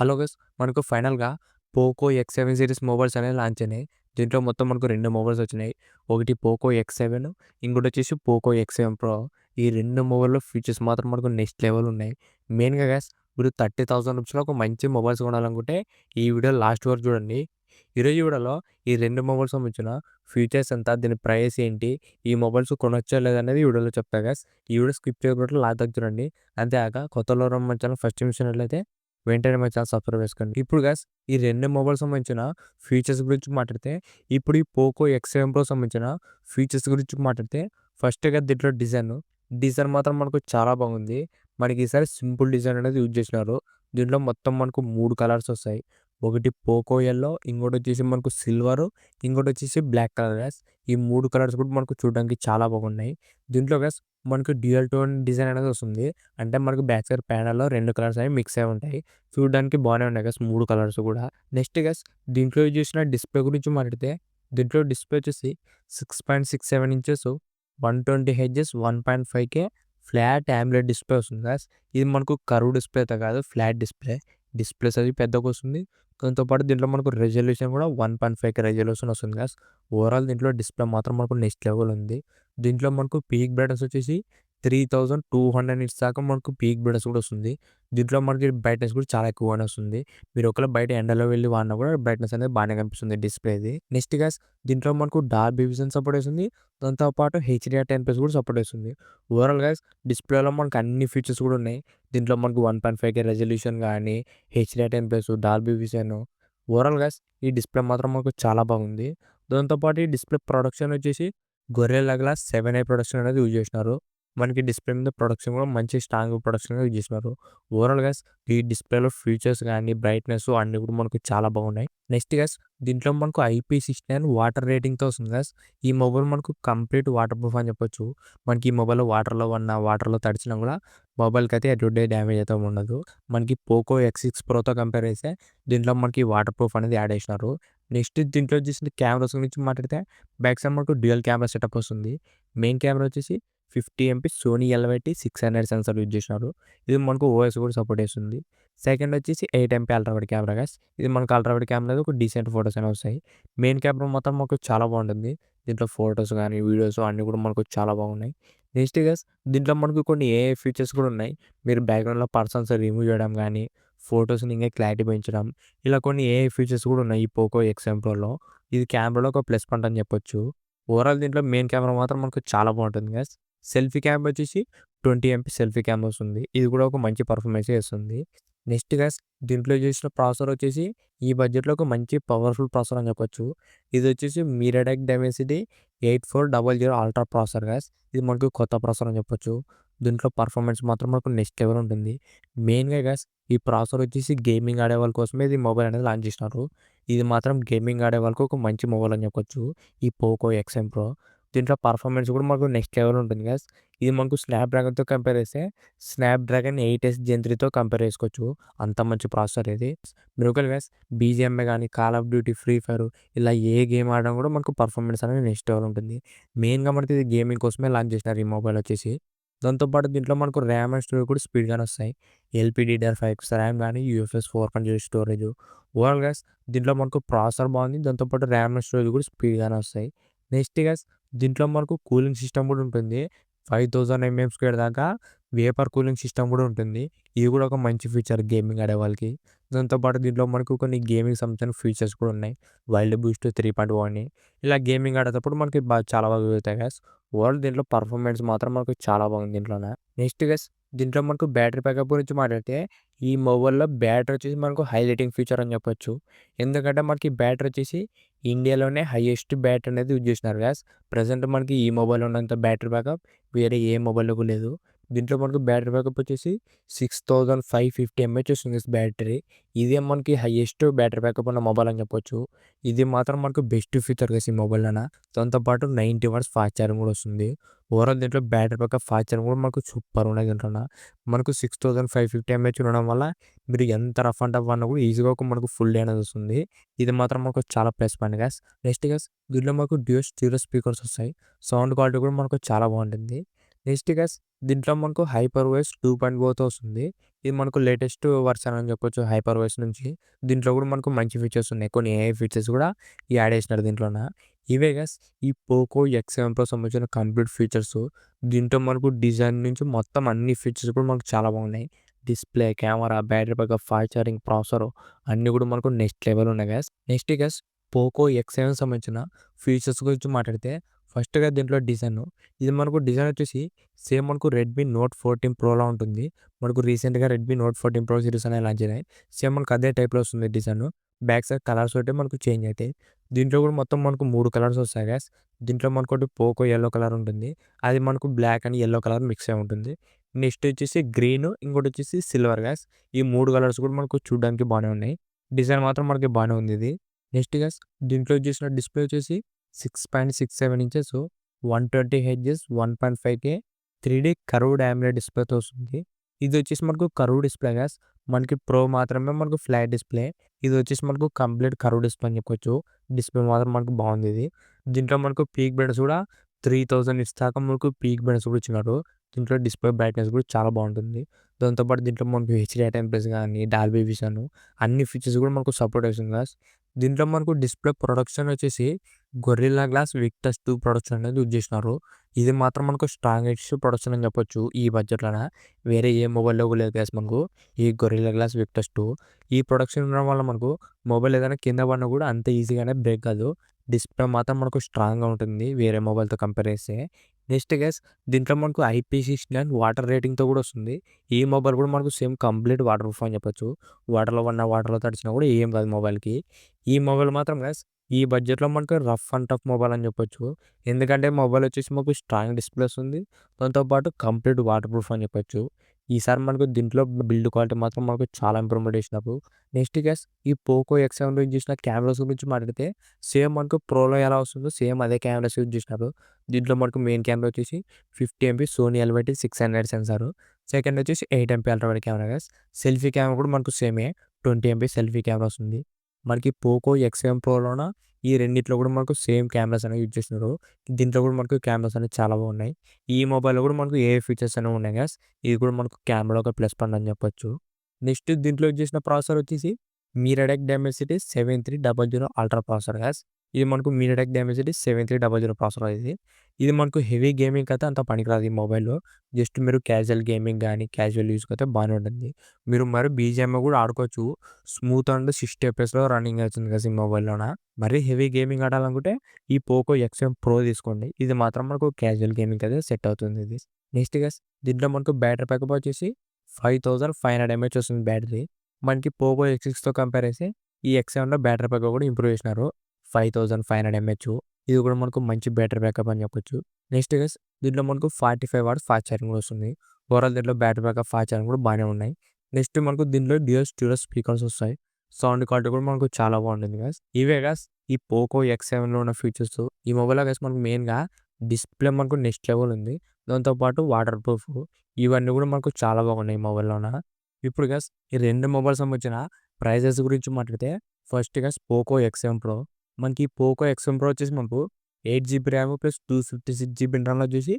Hello guys మనకు ఫైనల్‌గా Poco ఎక్స్7 series mobiles అనేవి లాంచ్ అయినాయి. దీంట్లో మొత్తం మనకు 2 మొబైల్స్ వచ్చినాయి. ఒకటి పోకో ఎక్స్7 ఇంకోటొచ్చేసి పోకో ఎక్స్7 ప్రో. ఈ 2 మొబైల్‌లో ఫీచర్స్ మాత్రం మనకు నెక్స్ట్ లెవెల్ ఉన్నాయి. మెయిన్‌గా గైస్ మీరు 30,000 రూపీస్‌లో ఒక మంచి మొబైల్స్ కొనాలనుకుంటే ఈ వీడియో లాస్ట్ వరకు చూడండి. ఈరోజు వీడియోలో ఈ 2 మొబైల్స్ సంబంధించిన ఫీచర్స్ ఎంత, దీని ప్రైస్ ఏంటి, ఈ మొబైల్స్ కొనొచ్చా లేదనేది ఈ వీడియోలో చెప్తా గైస్. ఈ వీడియో స్కిప్ చేయకుండా లాస్ట్ దాకా చూడండి. అంతేకాక కొత్తలో మన ఛానల్ ఫస్ట్ టైం చూసినట్లయితే వెంటనే మా ఛానల్ సబ్స్క్రైబ్ చేసుకోండి. ఇప్పుడు గైస్ ఈ 2 మొబైల్స్ సంబంధించిన ఫీచర్స్ గురించి మాట్లాడితే, ఇప్పుడు ఈ పోకో ఎక్స్7 ప్రో సంబంధించిన ఫీచర్స్ గురించి మాట్లాడితే ఫస్ట్‌గా దీంట్లో డిజైన్ మాత్రం మనకు చాలా బాగుంది. మనకి ఈసారి సింపుల్ డిజైన్ అనేది యూజ్ చేసినారు. దీంట్లో మొత్తం మనకు 3 కలర్స్ వస్తాయి. ఒకటి పోకో యెల్లో, ఇంకోటొచ్చేసి మనకు సిల్వరు, ఇంకోటొచ్చేసి బ్లాక్ కలర్ గైస్. ఈ 3 కలర్స్ కూడా మనకు చూడడానికి చాలా బాగున్నాయి. దీంట్లో గైస్ మనకు డ్యూయల్ టోన్ డిజైన్ అనేది వస్తుంది. అంటే మనకు బ్యాక్ సైడ్ ప్యానెల్‌లో 2 కలర్స్ అనేవి మిక్స్ అయ్యి ఉంటాయి. చూడడానికి బానే ఉన్నాయి గైస్ 3 కలర్స్ కూడా. నెక్స్ట్ గైస్ దీంట్లో యూజ్ చేసిన డిస్‌ప్లే గురించి మాట్లాడితే, దీంట్లో డిస్‌ప్లే వచ్చేసి 6.67 inches 120 hertz 1.5K flat AMOLED display వస్తుంది గైస్. ఇది మనకు కర్వ్ డిస్‌ప్లే అయితే కాదు, ఫ్లాట్ డిస్‌ప్లే. డిస్‌ప్లే సైజ్ పెద్దగొస్తుంది. దాంతో పాటు దీంట్లో మనకు రెజల్యూషన్ కూడా 1.5K రెజల్యూషన్ వస్తుంది గైస్. ఓవరాల్ దీంట్లో డిస్‌ప్లే మాత్రం మనకు నెక్స్ట్ లెవెల్ ఉంది. దీంట్లో మనకు పీక్ బ్రైట్‌నెస్ వచ్చేసి 3200 నిట్స్ దాకా మనకు పీక్ బ్రైట్‌నెస్ కూడా వస్తుంది. దీంట్లో మనకి బ్రైట్‌నెస్ కూడా చాలా ఎక్కువగానే వస్తుంది. మీరు ఒకవేళ బయట ఎండలో వెళ్లి వాడినా కూడా బ్రైట్‌నెస్ అనేది బాగానే కనిపిస్తుంది డిస్‌ప్లేది. నెక్స్ట్ గైస్ దీంట్లో మనకు డాల్బీ విజన్ సపోర్ట్ చేస్తుంది. దాంతో పాటు HDR10+ కూడా సపోర్ట్ చేస్తుంది. ఓవరాల్ గైస్ డిస్‌ప్లేలో మనకు అన్ని ఫీచర్స్ కూడా ఉన్నాయి. దీంట్లో మనకు 1.5K రెజల్యూషన్ గానీ, HDR10+, Dolby vision. Overall guys ఈ డిస్‌ప్లే మాత్రం మనకు చాలా బాగుంది. దాంతో పాటు ఈ డిస్‌ప్లే ప్రొడక్షన్ వచ్చేసి గొరిల్లా గ్లాస్ 7i ప్రొడక్షన్ అనేది యూజ్ చేసినారు. మనకి డిస్‌ప్లే మీద ప్రొడక్షన్ కూడా మంచి స్ట్రాంగ్ ప్రొడక్షన్‌గా యూజ్ చేసినారు. ఓవరాల్ గైస్ ఈ డిస్‌ప్లేలో ఫీచర్స్ గానీ, బ్రైట్‌నెస్ అన్నీ కూడా మనకు చాలా బాగున్నాయి. నెక్స్ట్ గైస్ దీంట్లో మనకు IP69 వాటర్ రేటింగ్‌తో వస్తుంది గైస్. ఈ మొబైల్ మనకు కంప్లీట్ వాటర్ ప్రూఫ్ అని చెప్పొచ్చు. మనకి ఈ మొబైల్ వాటర్‌లో పడినా, వాటర్‌లో తడిచినా కూడా మొబైల్‌కైతే ఎటువంటి డ్యామేజ్ అయితే ఉండదు. మనకి పోకో ఎక్స్6 ప్రోతో కంపేర్ చేస్తే దీంట్లో మనకి వాటర్ ప్రూఫ్ అనేది యాడ్ చేసినారు. నెక్స్ట్ దీంట్లో వచ్చేసి కెమెరాస్ గురించి మాట్లాడితే బ్యాక్ సైడ్ మనకు డ్యూయల్ కెమెరా సెటప్ వస్తుంది. మెయిన్ కెమెరా వచ్చేసి 50 MP Sony LYT 600 sensor use చేసినారు. ఇది మనకు ఓఎస్ కూడా సపోర్ట్ చేస్తుంది. సెకండ్ వచ్చేసి 8 MP ultra wide camera guys. ఇది మనకు అల్ట్రా వైడ్ కెమెరాలో ఒక డీసెంట్ ఫోటోస్ అనేవి వస్తాయి. మెయిన్ కెమెరా మాత్రం మనకు చాలా బాగుంటుంది. దీంట్లో ఫోటోస్ గానీ, వీడియోస్ అన్నీ కూడా మనకు చాలా బాగున్నాయి. నెక్స్ట్ గైస్ దీంట్లో మనకు కొన్ని ఏఐ ఫీచర్స్ కూడా ఉన్నాయి. మీరు బ్యాక్‌గ్రౌండ్‌లో పర్సన్స్ రిమూవ్ చేయడం గానీ, ఫోటోస్‌ని ఇంకా క్లారిటీ పెంచడం, ఇలా కొన్ని ఏఐ ఫీచర్స్ కూడా ఉన్నాయి ఈ పోకో ఎక్స్7 ప్రోలో. ఇది కెమెరాలో ఒక ప్లస్ పాయింట్ అని చెప్పొచ్చు. ఓవరాల్ దీంట్లో మెయిన్ కెమెరా మాత్రం మనకు చాలా బాగుంటుంది గైస్. సెల్ఫీ క్యామ్ వచ్చేసి 20 ఎంపీ సెల్ఫీ క్యామ్ వస్తుంది. ఇది కూడా ఒక మంచి పర్ఫార్మెన్సే ఇస్తుంది. నెక్స్ట్ గైస్ దీంట్లో చేసిన ప్రాసెసర్ వచ్చేసి ఈ బడ్జెట్‌లో ఒక మంచి పవర్‌ఫుల్ ప్రాసెసర్ అని చెప్పొచ్చు. ఇది వచ్చేసి MediaTek Dimensity 8400 ultra processor guys. ఇది మనకు కొత్త ప్రాసెసర్ అని చెప్పొచ్చు. దీంట్లో పర్ఫార్మెన్స్ మాత్రం మనకు నెక్స్ట్ లెవెల్ ఉంటుంది. మెయిన్‌గా గైస్ ఈ ప్రాసెసర్ వచ్చేసి గేమింగ్ ఆడే వాళ్ళ కోసమే ఇది మొబైల్ అనేది లాంచ్ చేసినారు. ఇది మాత్రం గేమింగ్ ఆడే వాళ్ళకి ఒక మంచి మొబైల్ అని చెప్పొచ్చు. ఈ పోకో ఎక్స్7 ప్రో. దీంట్లో పర్ఫార్మెన్స్ కూడా మనకు నెక్స్ట్ లెవెల్ ఉంటుంది గైస్. ఇది మనకు స్నాప్‌డ్రాగన్‌తో కంపేర్ చేస్తే స్నాప్‌డ్రాగన్ 8S జెన్ 3తో కంపేర్ చేసుకోవచ్చు. అంత మంచి ప్రాసెసర్ ఇది. మీరు ఒకవేళ గైస్ బీజీఎంఐ గానీ, call of duty, free fire ఇలా ఏ గేమ్ ఆడినా కూడా మనకు పర్ఫార్మెన్స్ అనేది నెక్స్ట్ లెవెల్ ఉంటుంది. మెయిన్‌గా మనకి ఇది గేమింగ్ కోసమే లాంచ్ చేసినారు ఈ మొబైల్ వచ్చేసి. దాంతో పాటు దీంట్లో మనకు ర్యామ్ అండ్ స్టోరేజ్ కూడా స్పీడ్‌గానే వస్తాయి. LPDDR5 ర్యామ్ గానీ, UFS 4.0 స్టోరేజ్. ఓవరాల్ గైస్ దీంట్లో మనకు ప్రాసెసర్ బాగుంది. దాంతో పాటు ర్యామ్ అండ్ స్టోరేజ్ కూడా స్పీడ్‌గానే వస్తాయి. నెక్స్ట్ గైస్ దీంట్లో మనకు కూలింగ్ సిస్టమ్ కూడా ఉంటుంది. 5000 ఎంఎం² దాకా వేపర్ కూలింగ్ సిస్టమ్ కూడా ఉంటుంది. ఇది కూడా ఒక మంచి ఫీచర్ గేమింగ్ ఆడే వాళ్ళకి. దాంతో పాటు దీంట్లో మనకు కొన్ని గేమింగ్ సంబంధించిన ఫీచర్స్ కూడా ఉన్నాయి. వైల్డ్ బూస్ట్ 3.0 అని. ఇలా గేమింగ్ ఆడేటప్పుడు మనకి చాలా బాగా యూజ్ అవుతాయి గైస్. ఓవరాల్ దీంట్లో పర్ఫార్మెన్స్ మాత్రం మనకు చాలా బాగుంది దీంట్లోన. నెక్స్ట్ గైస్ దీంట్లో మనకు బ్యాటరీ బ్యాకప్ గురించి మాట్లాడితే ఈ మొబైల్‌లో బ్యాటరీ వచ్చేసి మనకు హైలైటింగ్ ఫీచర్ అని చెప్పొచ్చు. ఎందుకంటే మనకి బ్యాటరీ వచ్చేసి ఇండియాలోనే హైయెస్ట్ బ్యాటరీ అనేది యూజ్ చేసినారు గైస్. ప్రెజెంట్ మనకి ఈ మొబైల్‌లో ఉన్నంత బ్యాటరీ బ్యాకప్ వేరే ఏ మొబైల్‌లో కూడా లేదు. దీంట్లో మనకు బ్యాటరీ బ్యాకప్ వచ్చేసి 6550 ఎంహెచ్ వస్తుంది బ్యాటరీ. ఇదే మనకి హైయెస్ట్ బ్యాటరీ బ్యాకప్ ఉన్న మొబైల్ అని చెప్పొచ్చు. ఇది మాత్రం మనకు బెస్ట్ ఫీచర్ గైస్ ఈ మొబైల్‌లోన. దాంతో పాటు 90 వాట్స్ ఫాస్ట్ ఛార్జింగ్ కూడా వస్తుంది. ఓవరాల్ దీంట్లో బ్యాటరీ బ్యాకప్, ఫాస్ట్ ఛార్జింగ్ కూడా మనకు సూపర్ ఉన్నాయి దీంట్లోన. మనకు 6550 ఎంహెచ్ ఉండడం వల్ల మీరు ఎంత రఫ్ అండ్ టఫ్ అన్నా కూడా ఈజీగా ఒక మనకు ఫుల్ డే అనేది వస్తుంది. ఇది మాత్రం మనకు చాలా plus point guys. Next guys దీంట్లో మనకు డ్యూయల్ స్టీరియో స్పీకర్స్ వస్తాయి. సౌండ్ క్వాలిటీ కూడా మనకు చాలా బాగుంటుంది. నెక్స్ట్ గైస్ దీంట్లో మనకు హైపర్ వాయిస్ 2.0తో వస్తుంది. ఇది మనకు లేటెస్ట్ వర్షన్ అని చెప్పొచ్చు హైపర్ ఓఎస్ నుంచి. దీంట్లో కూడా మనకు మంచి ఫీచర్స్ ఉన్నాయి. కొన్ని ఏఐ ఫీచర్స్ కూడా యాడ్ చేసినారు దీంట్లోన. ఇవే గైస్ ఈ పోకో ఎక్స్7 ప్రో సంబంధించిన కంప్లీట్ ఫీచర్స్. దీంట్లో మనకు డిజైన్ నుంచి మొత్తం అన్ని ఫీచర్స్ కూడా మనకు చాలా బాగున్నాయి. Display, camera, battery backup, fast charging, processor అన్నీ కూడా మనకు నెక్స్ట్ లెవెల్ ఉన్నాయి గైస్. నెక్స్ట్ గైస్ పోకో ఎక్స్7 సంబంధించిన ఫీచర్స్ గురించి మాట్లాడితే ఫస్ట్‌గా దీంట్లో డిజైన్. ఇది మనకు డిజైన్ వచ్చేసి సేమ్ మనకు రెడ్మీ నోట్ 14 ప్రోలా ఉంటుంది. మనకు రీసెంట్‌గా రెడ్మీ నోట్ 14 ప్రో సిరీస్ అనేవి లాంచ్ అయినాయి. సేమ్ మనకు అదే టైప్‌లో వస్తుంది డిజైన్. బ్యాక్ సైడ్ కలర్స్ ఒకటి మనకు చేంజ్ అయితాయి. దీంట్లో కూడా మొత్తం మనకు 3 కలర్స్ వస్తాయి గైస్. దీంట్లో మనకోటి పోకో యెల్లో కలర్ ఉంటుంది. అది మనకు black and yellow colour mix అయి ఉంటుంది. నెక్స్ట్ వచ్చేసి గ్రీన్, ఇంకోటి వచ్చేసి సిల్వర్ గైస్. ఈ 3 కలర్స్ కూడా మనకు చూడడానికి బానే ఉన్నాయి. డిజైన్ మాత్రం మనకి బానే ఉంది ఇది. నెక్స్ట్ గైస్ దీంట్లో చూసిన డిస్‌ప్లే వచ్చేసి 6.67 inches, 120 hertz, 1.5K 3D curved AMOLED డిస్‌ప్లేతో వస్తుంది. ఇది వచ్చేసి మనకు కర్వ్ డిస్‌ప్లే గైస్. మనకి ప్రో మాత్రమే మనకు ఫ్లాట్ డిస్‌ప్లే. ఇది వచ్చేసి మనకు కంప్లీట్ కర్వ్ డిస్‌ప్లే అని చెప్పుకోవచ్చు. డిస్‌ప్లే మాత్రం మనకు బాగుంది ఇది. దీంట్లో మనకు పీక్ బ్రైట్‌నెస్ కూడా 3000 నిట్స్ దాకా మనకు పీక్ బ్రైట్‌నెస్ కూడా ఇచ్చినారు. దీంట్లో డిస్‌ప్లే బ్రైట్‌నెస్ కూడా చాలా బాగుంటుంది. దాంతో పాటు దీంట్లో మనకు హెచ్‌డీ10+ గాని, డాల్బీ విజన్ అన్ని ఫీచర్స్ కూడా మనకు సపోర్ట్ చేస్తుంది గైస్. దీంట్లో మనకు డిస్‌ప్లే ప్రొడక్షన్ వచ్చేసి గొరిల్లా గ్లాస్ విక్టస్ 2 ప్రొడక్షన్ అనేది యూజ్ చేసినారు. ఇది మాత్రం మనకు స్ట్రాంగెస్ట్ ప్రొడక్షన్ అని చెప్పొచ్చు ఈ బడ్జెట్‌లోన. వేరే ఏ మొబైల్‌లో కూడా లేదు గైస్ మనకు ఈ గొరిల్లా గ్లాస్ విక్టస్ 2. ఈ ప్రొడక్షన్ ఉండడం వల్ల మనకు మొబైల్ ఏదైనా కింద పడినా కూడా అంత ఈజీగానే బ్రేక్ కాదు. డిస్‌ప్లే మాత్రం మనకు స్ట్రాంగ్‌గా ఉంటుంది వేరే మొబైల్‌తో కంపేర్ చేస్తే. నెక్స్ట్ గైస్ దీంట్లో మనకు IP69 వాటర్ రేటింగ్‌తో కూడా వస్తుంది. ఈ మొబైల్ కూడా మనకు సేమ్ కంప్లీట్ వాటర్ ప్రూఫ్ అని చెప్పొచ్చు. వాటర్‌లో పడినా, వాటర్‌లో తడిచినా కూడా ఏం కాదు మొబైల్‌కి. ఈ మొబైల్ మాత్రం గైస్ ఈ బడ్జెట్‌లో మనకు రఫ్ అండ్ టఫ్ మొబైల్ అని చెప్పొచ్చు. ఎందుకంటే మొబైల్ వచ్చేసి మాకు స్ట్రాంగ్ డిస్‌ప్లే వస్తుంది. దాంతో పాటు కంప్లీట్ వాటర్ ప్రూఫ్ అని చెప్పొచ్చు. ఈసారి మనకు దీంట్లో బిల్డ్ క్వాలిటీ మాత్రం మనకు చాలా ఇంప్రూవ్‌మెంట్ చేసినారు. నెక్స్ట్ గైస్ ఈ పోకో ఎక్స్7 యూజ్ చేసిన కెమెరాస్ గురించి మాట్లాడితే సేమ్ మనకు ప్రోలో ఎలా వస్తుందో సేమ్ అదే కెమెరాస్ యూజ్ చేసినారు. దీంట్లో మనకు మెయిన్ కెమెరా వచ్చేసి 50 MP Sony LYT-600 censor. Second వచ్చేసి 8 MP ultra wide camera guys. Selfie camera కూడా మనకు సేమే 20 ఎంపీ సెల్ఫీ కెమెరా వస్తుంది. మనకి పోకో ఎక్స్7 ప్రోలోన ఈ రెండిట్లో కూడా మనకు సేమ్ కెమెరాస్ అనేవి యూజ్ చేసినారు. దీంట్లో కూడా మనకు కెమెరాస్ అనేవి చాలా బాగున్నాయి. ఈ మొబైల్‌లో కూడా మనకు ఏఐ ఫీచర్స్ అనేవి ఉన్నాయి గైస్. ఇది కూడా మనకు కెమెరా ఒక ప్లస్ పాయింట్ అని చెప్పొచ్చు. నెక్స్ట్ దీంట్లో యూజ్ చేసిన ప్రాసెసర్ వచ్చేసి MediaTek Dimensity 7300 ultra processor guys. ఇది మనకు మీడియాటెక్ డైమెన్సిటీ 7300 ప్రాసెసర్ ఇది. ఇది మనకు హెవీ గేమింగ్‌కి అయితే అంత పనికిరాదు ఈ మొబైల్‌లో. జస్ట్ మీరు క్యాజువల్ గేమింగ్ గాని, క్యాజువల్ యూజ్‌కి అయితే బానే ఉంటుంది. మీరు మరి బీజీఎంఐ కూడా ఆడుకోవచ్చు. స్మూత్ అండ్ 60 ఎఫ్‌పిఎస్‌లో రన్నింగ్ అవుతుంది గైస్ ఈ మొబైల్‌లోన. మరీ హెవీ గేమింగ్ ఆడాలనుకుంటే ఈ పోకో ఎక్స్7 ప్రో తీసుకోండి. ఇది మాత్రం మనకు క్యాజువల్ గేమింగ్‌కి అయితే సెట్ అవుతుంది ఇది. నెక్స్ట్ గైస్ దీంట్లో మనకు బ్యాటరీ బ్యాకప్ వచ్చేసి 5500 ఎంహెచ్ వస్తుంది బ్యాటరీ. మనకి పోకో ఎక్స్6తో కంపేర్ చేస్తే ఈ ఎక్స్7లో బ్యాటరీ బ్యాకప్ కూడా ఇంప్రూవ్ చేసినారు. 5500 ఎంహెచ్. ఇది కూడా మనకు మంచి బ్యాటరీ బ్యాకప్ అని చెప్పొచ్చు. నెక్స్ట్ గైస్ దీంట్లో మనకు 45 వాట్స్ ఫాస్ట్ ఛార్జింగ్ కూడా వస్తుంది. ఓవరాల్ దీంట్లో బ్యాటరీ బ్యాకప్, ఫాస్ట్ ఛార్జింగ్ కూడా బాగానే ఉన్నాయి. నెక్స్ట్ మనకు దీంట్లో డ్యూయల్ స్టీరియో స్పీకర్స్ వస్తాయి. సౌండ్ క్వాలిటీ కూడా మనకు చాలా బాగుంటుంది గైస్. ఇవే గైస్ ఈ పోకో ఎక్స్7లో ఉన్న ఫీచర్స్. ఈ మొబైల్‌లో గైస్ మనకు మెయిన్‌గా డిస్‌ప్లే మనకు నెక్స్ట్ లెవెల్ ఉంది. దాంతో పాటు వాటర్ ప్రూఫ్ ఇవన్నీ కూడా మనకు చాలా బాగున్నాయి ఈ మొబైల్‌లోన. ఇప్పుడు గైస్ ఈ 2 మొబైల్స్ సంబంధించిన ప్రైజెస్ గురించి మాట్లాడితే ఫస్ట్ గైస్ పోకో ఎక్స్7 ప్రో. మనకి పోకో ఎక్స్7 ప్రో వచ్చేసి మనకు 8 GB RAM plus 256 GB internal వచ్చేసి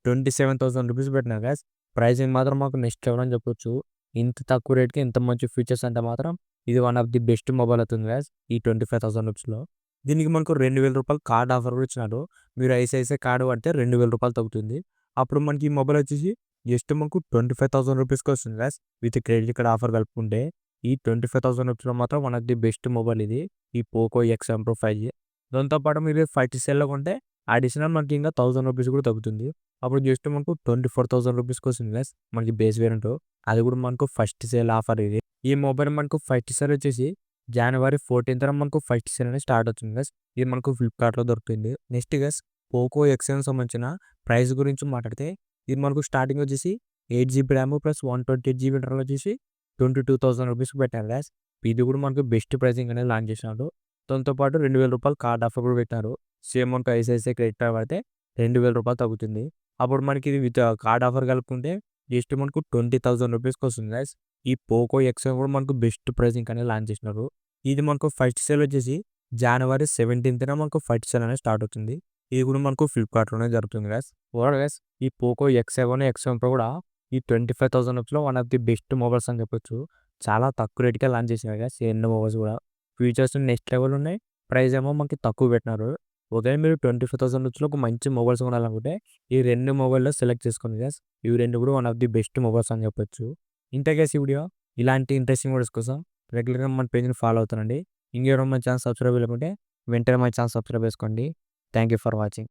27,000 రూపీస్ పెట్టినారు గైస్. ప్రైసింగ్ మాత్రం మాకు నెక్స్ట్ లెవెల్ అని చెప్పొచ్చు. ఇంత తక్కువ రేట్‌కి ఇంత మంచి ఫీచర్స్ అంటే మాత్రం ఇది one of the best mobile అవుతుంది గైస్ ఈ 25,000 రూపీస్‌లో. దీనికి మనకు రూ. 2,000 కార్డ్ ఆఫర్ కూడా ఇచ్చినారు. మీరు ఐసిఐసిఐ కార్డ్ వాడితే రూ. 2,000 తగ్గుతుంది. అప్పుడు మనకి ఈ మొబైల్ వచ్చేసి జస్ట్ మనకు 25,000 రూపీస్‌కి వస్తుంది guys. With credit card offer కలుపుకుంటే ఈ 25,000 రూపీస్‌లో మాత్రం one of the best mobile ఇది. ఈ పోకో ఎక్స్7 ప్రో 5G. దాంతో పాటు మీరు 5G సెల్‌లో కొంటే అడిషనల్ మనకి ఇంకా 1000 రూపీస్ కూడా తగ్గుతుంది. అప్పుడు జస్ట్ మనకు 24,000 రూపీస్‌కి వస్తుంది గైస్. మనకి బేస్ వేరియంట్. అది కూడా మనకు ఫస్ట్ సేల్ ఆఫర్ ఇది. ఈ మొబైల్ మనకు ఫస్ట్ సేల్ వచ్చేసి జనవరి 14థ్ మనకు ఫస్ట్ సేల్ అనేది స్టార్ట్ అవుతుంది గైస్. ఇది మనకు ఫ్లిప్‌కార్ట్‌లో దొరుకుతుంది. నెక్స్ట్ గైస్ పోకో ఎక్స్7 సంబంధించిన ప్రైస్ గురించి మాట్లాడితే ఇది మనకు స్టార్టింగ్ వచ్చేసి 8 GB RAM plus 128 GB internal వచ్చేసి 22,000 రూపీస్‌కి పెట్టారు గైస్. ఇది కూడా మనకు బెస్ట్ ప్రైసింగ్ అనేది లాంచ్ చేసినారు. దాంతో పాటు రూ. 2,000 కార్డ్ ఆఫర్ కూడా పెట్టారు. సేమ్ మనకు ఐసిఐసిఐ క్రెడిట్ కార్డ్ వాడితే రూ. 2,000 తగ్గుతుంది. అప్పుడు మనకి ఇది విత్ కార్డ్ ఆఫర్ కలుపుకుంటే జస్ట్ మనకు 20,000 రూపీస్‌కి వస్తుంది గైస్. ఈ పోకో ఎక్స్7 కూడా మనకు బెస్ట్ ప్రైసింగ్ అనేది లాంచ్ చేసినారు. ఇది మనకు ఫస్ట్ సేల్ వచ్చేసి జనవరి 17థ్ మనకు ఫస్ట్ సేల్ అనేది స్టార్ట్ అవుతుంది. ఇది కూడా మనకు ఫ్లిప్‌కార్ట్‌లోనే జరుగుతుంది గైస్. ఓవరాల్ గైస్ ఈ పోకో ఎక్స్7, ఎక్స్7 ప్రో కూడా ఈ 25,000 రూపీస్‌లో one of the best mobiles అని చెప్పొచ్చు. చాలా తక్కువ రేట్‌కే లాంచ్ చేసినారు గైస్ ఈ 2 మొబైల్స్ కూడా. ఫీచర్స్ నెక్స్ట్ లెవెల్ ఉన్నాయి. ప్రైస్ ఏమో మనకి తక్కువ పెట్టినారు. ఒకవేళ మీరు 25,000 రూపీస్‌లో ఒక మంచి మొబైల్స్ కొనాలనుకుంటే ఈ 2 మొబైల్‌లో సెలెక్ట్ చేసుకోండి గైస్. ఇవి 2 కూడా one of the best mobiles అని చెప్పొచ్చు. ఇంతే గైస్ ఈ వీడియో. ఇలాంటి ఇంట్రెస్టింగ్ వీడియోస్ కోసం రెగ్యులర్‌గా మన పేజ్‌ని ఫాలో అవుతానండి. ఇంకెవరైనా మన ఛానల్ సబ్స్క్రైబ్ చేయలేకుంటే వెంటనే మన ఛానల్ సబ్స్క్రైబ్ చేసుకోండి. Thank you for watching.